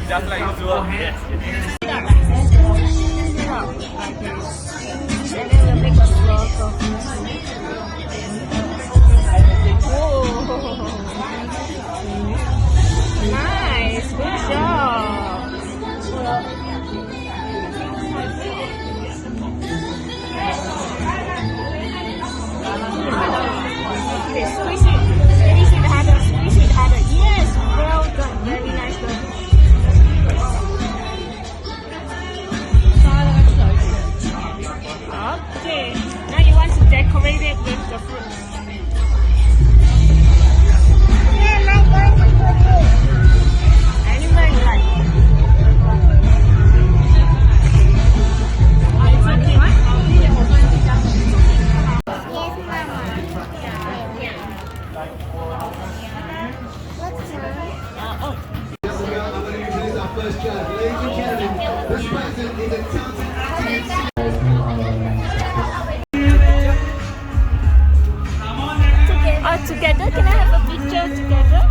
Just like usual. Yes. And then we'll make a float of Whoa. Nice, good job. Okay, squeeze it. Squeeze it harder, squeeze it harder. Yes, well done. Very nice done. Okay, now you want to decorate it with the fruits. Anywhere you like. It's okay. First judge, ladies and gentlemen, this present is a talented actress. Together, can I have a picture together?